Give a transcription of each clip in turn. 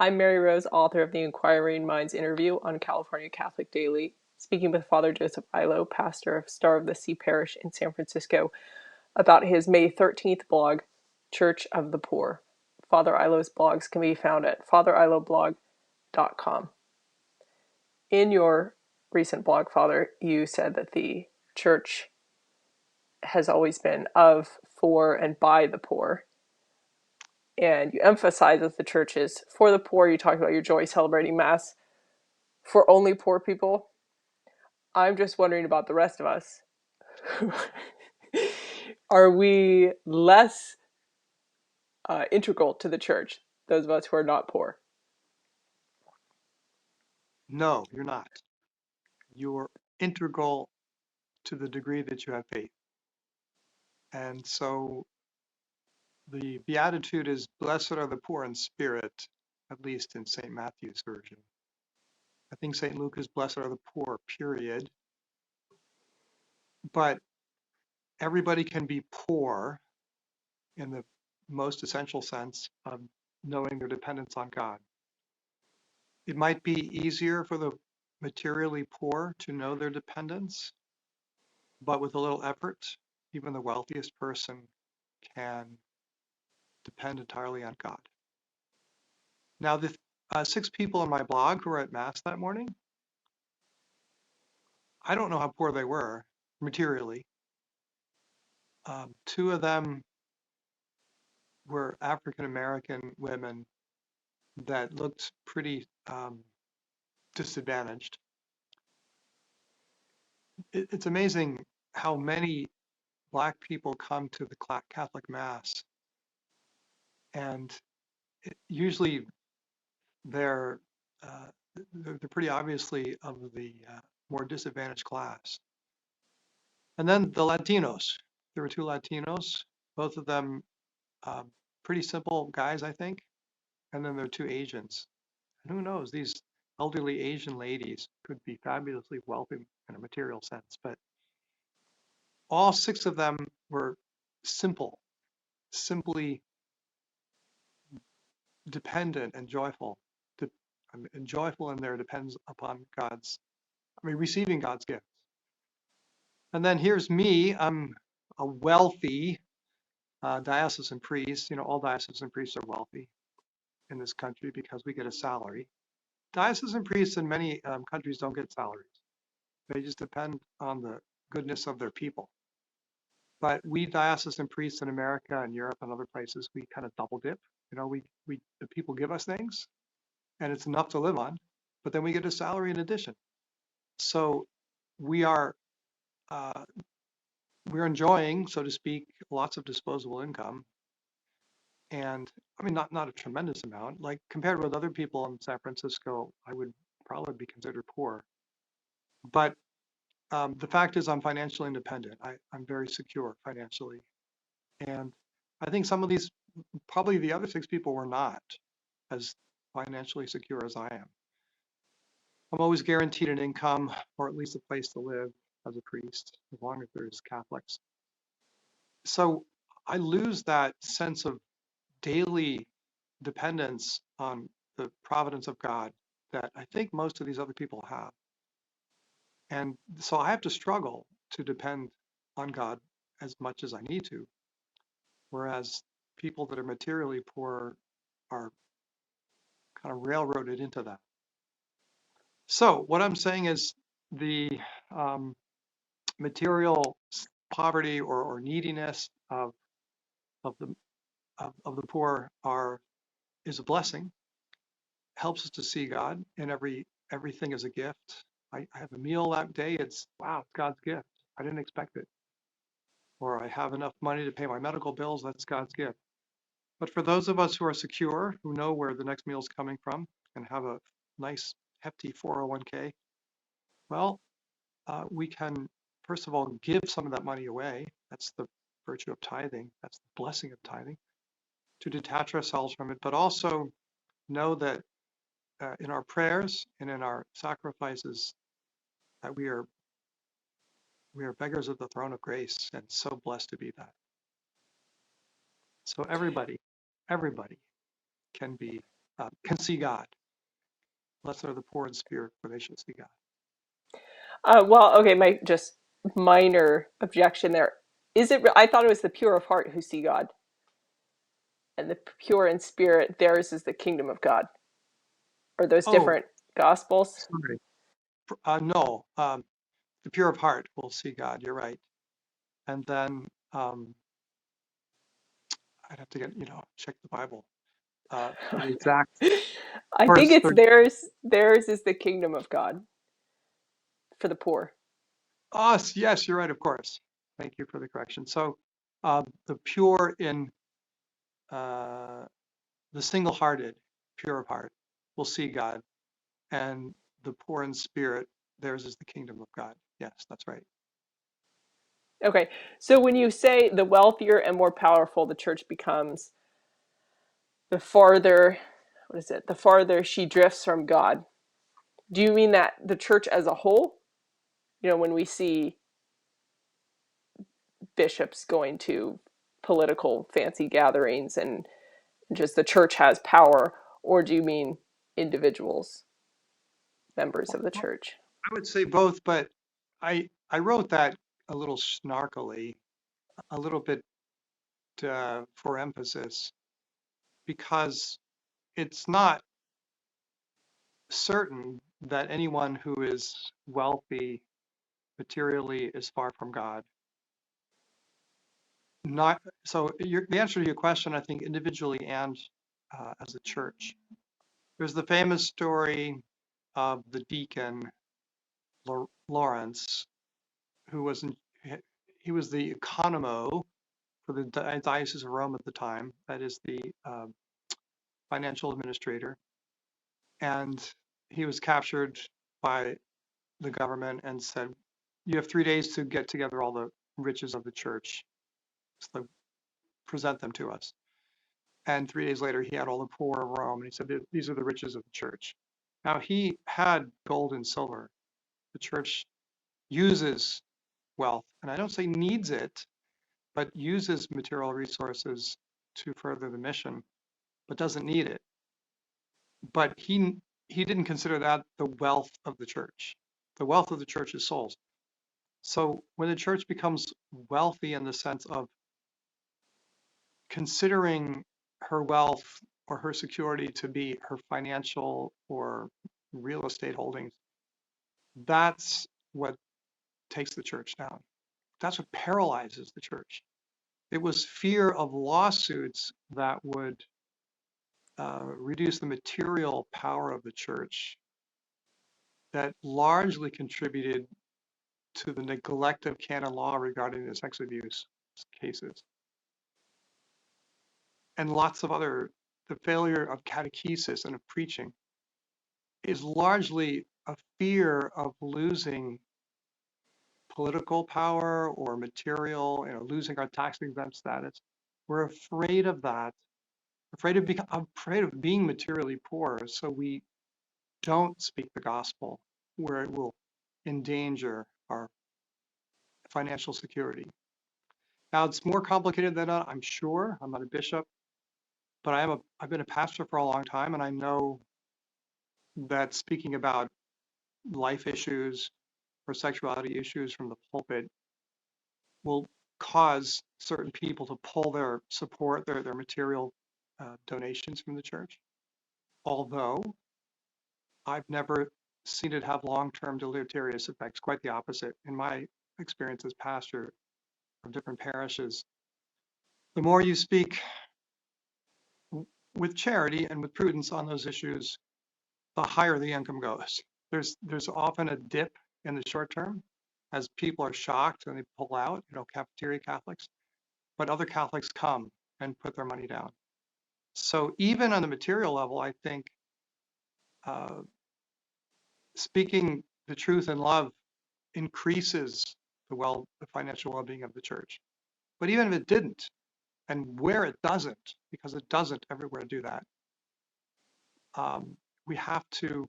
I'm Mary Rose, author of the Inquiring Minds Interview on California Catholic Daily, speaking with Father Joseph Illo, pastor of Star of the Sea Parish in San Francisco, about his May 13th blog, Church of the Poor. Father Illo's blogs can be found at fatherillblog.com. In your recent blog, Father, you said that the church has always been of, for, and by the poor. And you emphasize that the church is for the poor. You talk about your joy celebrating Mass for only poor people. I'm just wondering about the rest of us. Are we less integral to the church, those of us who are not poor? No, you're not. You're integral to the degree that you have faith. And so the beatitude is, blessed are the poor in spirit, at least in St. Matthew's version. I think St. Luke is, blessed are the poor, period. But everybody can be poor in the most essential sense of knowing their dependence on God. It might be easier for the materially poor to know their dependence, but with a little effort, even the wealthiest person can depend entirely on God. Now, the 6 people on my blog who were at Mass that morning, I don't know how poor they were materially. 2 of them were African American women that looked pretty disadvantaged. It's amazing how many Black people come to the Catholic Mass, and usually they're pretty obviously of the more disadvantaged class. And then the Latinos. There were 2 Latinos, both of them pretty simple guys, I think. And then there are 2 Asians. And who knows, these elderly Asian ladies could be fabulously wealthy in a material sense, but all 6 of them were simply dependent and joyful. And joyful in there depends upon receiving God's gifts. And then here's me. I'm a wealthy diocesan priest. All diocesan priests are wealthy in this country because we get a salary. Diocesan priests in many countries don't get salaries. They just depend on the goodness of their people. But we diocesan priests in America and Europe and other places, we kind of double dip. The people give us things, and it's enough to live on, but then we get a salary in addition. So we are we're enjoying, so to speak, lots of disposable income. And I mean, not a tremendous amount. Like compared with other people in San Francisco, I would probably be considered poor. But the fact is, I'm financially independent. I'm very secure financially. And I think some of these, probably the other 6 people were not as financially secure as I am. I'm always guaranteed an income or at least a place to live as a priest, as long as there's Catholics. So I lose that sense of daily dependence on the providence of God that I think most of these other people have. And so I have to struggle to depend on God as much as I need to, whereas people that are materially poor are kind of railroaded into that. So what I'm saying is the material poverty or neediness of the poor is a blessing, helps us to see God, and everything is a gift. I have a meal that day, it's wow, it's God's gift. I didn't expect it. Or I have enough money to pay my medical bills, that's God's gift. But for those of us who are secure, who know where the next meal is coming from, and have a nice hefty 401k, well, we can, first of all, give some of that money away. That's the virtue of tithing. That's the blessing of tithing, to detach ourselves from it, but also know that in our prayers and in our sacrifices, that we are beggars of the throne of grace, and so blessed to be that. So everybody can be can see God. Blessed are the poor in spirit, for they shall see God. Well, okay, my just minor objection there. Is it? I thought it was the pure of heart who see God, and the pure in spirit, theirs is the kingdom of God. Are those Oh, different gospels? sorry. No, the pure of heart will see God. You're right. And then I'd have to get, check the Bible for the exact I think verse. it's theirs. Theirs is the kingdom of God for the poor. Us, yes, you're right, of course. Thank you for the correction. So the pure in uh, the single-hearted, pure of heart, will see God, and the poor in spirit, theirs is the kingdom of God. Yes, that's right. Okay, so when you say the wealthier and more powerful the church becomes, the farther, what is it? The farther she drifts from God. Do you mean that the church as a whole? When we see bishops going to political fancy gatherings and just the church has power, or do you mean individuals, members of the Well, church? I would say both, but I wrote that a little snarkily, a little bit for emphasis, because it's not certain that anyone who is wealthy materially is far from God. Not so. The answer to your question, I think, individually and as a church. There's the famous story of the deacon Lawrence, who was he was the economo for the Diocese of Rome at the time. That is the financial administrator, and he was captured by the government and said, "You have 3 days to get together all the riches of the church, so present them to us." And 3 days later, he had all the poor of Rome, and he said, "These are the riches of the church." Now he had gold and silver. The church uses wealth, and I don't say needs it, but uses material resources to further the mission, but doesn't need it. But he didn't consider that the wealth of the church. The wealth of the church is souls. So when the church becomes wealthy in the sense of considering her wealth or her security to be her financial or real estate holdings, that's what takes the church down. That's what paralyzes the church. It was fear of lawsuits that would reduce the material power of the church that largely contributed to the neglect of canon law regarding the sex abuse cases and lots of other, the failure of catechesis and of preaching is largely a fear of losing political power or material, losing our tax exempt status. We're afraid of that, afraid of being materially poor, so we don't speak the gospel where it will endanger our financial security. Now it's more complicated than that, I'm sure. I'm not a bishop, but I've been a pastor for a long time, and I know that speaking about life issues or sexuality issues from the pulpit will cause certain people to pull their support, their material donations from the church. Although I've never seen it have long-term deleterious effects, quite the opposite. In my experience as pastor of different parishes, the more you speak with charity and with prudence on those issues, the higher the income goes. There's often a dip in the short term as people are shocked and they pull out, cafeteria Catholics, but other Catholics come and put their money down. So even on the material level, I think uh, speaking the truth in love increases the financial well-being of the church. But even if it didn't, and where it doesn't, because it doesn't everywhere do that, we have to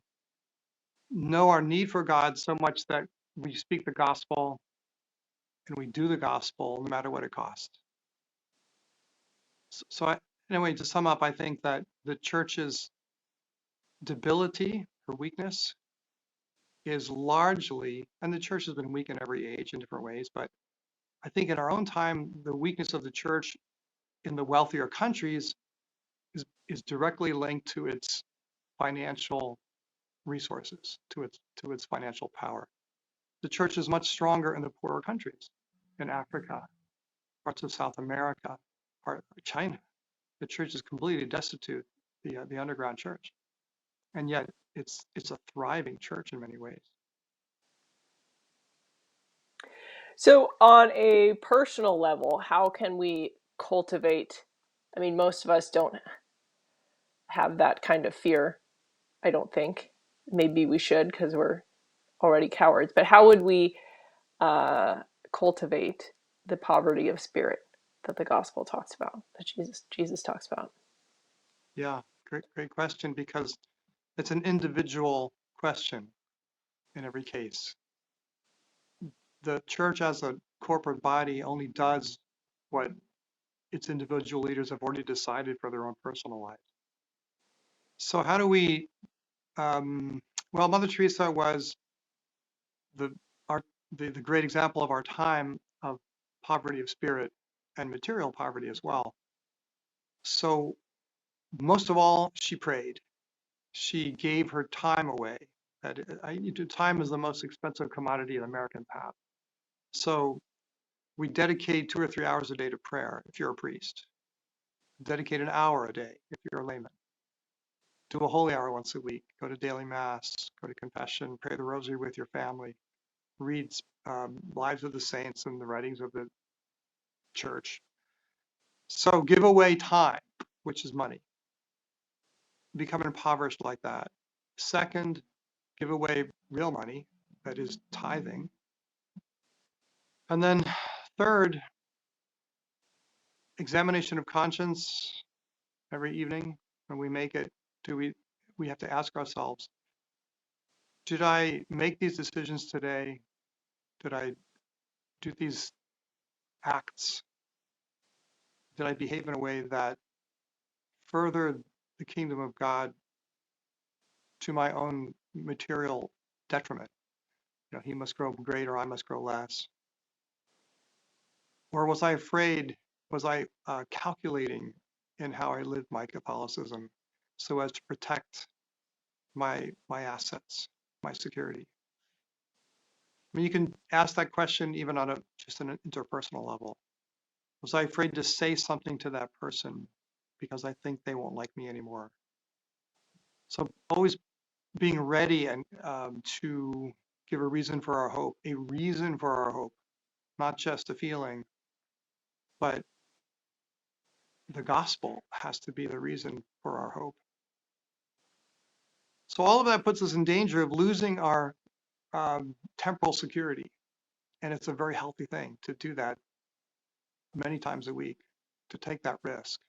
know our need for God so much that we speak the gospel and we do the gospel no matter what it costs. So anyway, to sum up, I think that the church's debility, her weakness, is largely, and the church has been weak in every age in different ways, but I think in our own time, the weakness of the church in the wealthier countries is directly linked to its financial resources, to its financial power. The church is much stronger in the poorer countries, in Africa, parts of South America, part of China. The church is completely destitute, the underground church, and yet it's a thriving church in many ways. So, on a personal level, how can we cultivate? I mean, most of us don't have that kind of fear, I don't think. Maybe we should because we're already cowards. But how would we uh, cultivate the poverty of spirit that the gospel talks about, that Jesus talks about? Yeah, great question, because it's an individual question in every case. The church as a corporate body only does what its individual leaders have already decided for their own personal lives. So how do we, well, Mother Teresa was the, our, the great example of our time of poverty of spirit and material poverty as well. So most of all, she prayed. She gave her time away. Time is the most expensive commodity in American path. So we dedicate 2 or 3 hours a day to prayer if you're a priest. Dedicate an hour a day if you're a layman. Do a holy hour once a week. Go to daily mass, go to confession, pray the rosary with your family, read lives of the saints and the writings of the church. So give away time, which is money. Become impoverished like that. Second, give away real money, that is tithing. And then third, examination of conscience every evening when we make it. We have to ask ourselves, did I make these decisions today? Did I do these acts? Did I behave in a way that furthered the kingdom of God to my own material detriment? He must grow greater, I must grow less. Or was I afraid? Was I calculating in how I lived my Catholicism so as to protect my assets, my security? I mean, you can ask that question even on just an interpersonal level. Was I afraid to say something to that person because I think they won't like me anymore? So always being ready and to give a reason for our hope, not just a feeling, but the gospel has to be the reason for our hope. So all of that puts us in danger of losing our temporal security. And it's a very healthy thing to do that many times a week, to take that risk.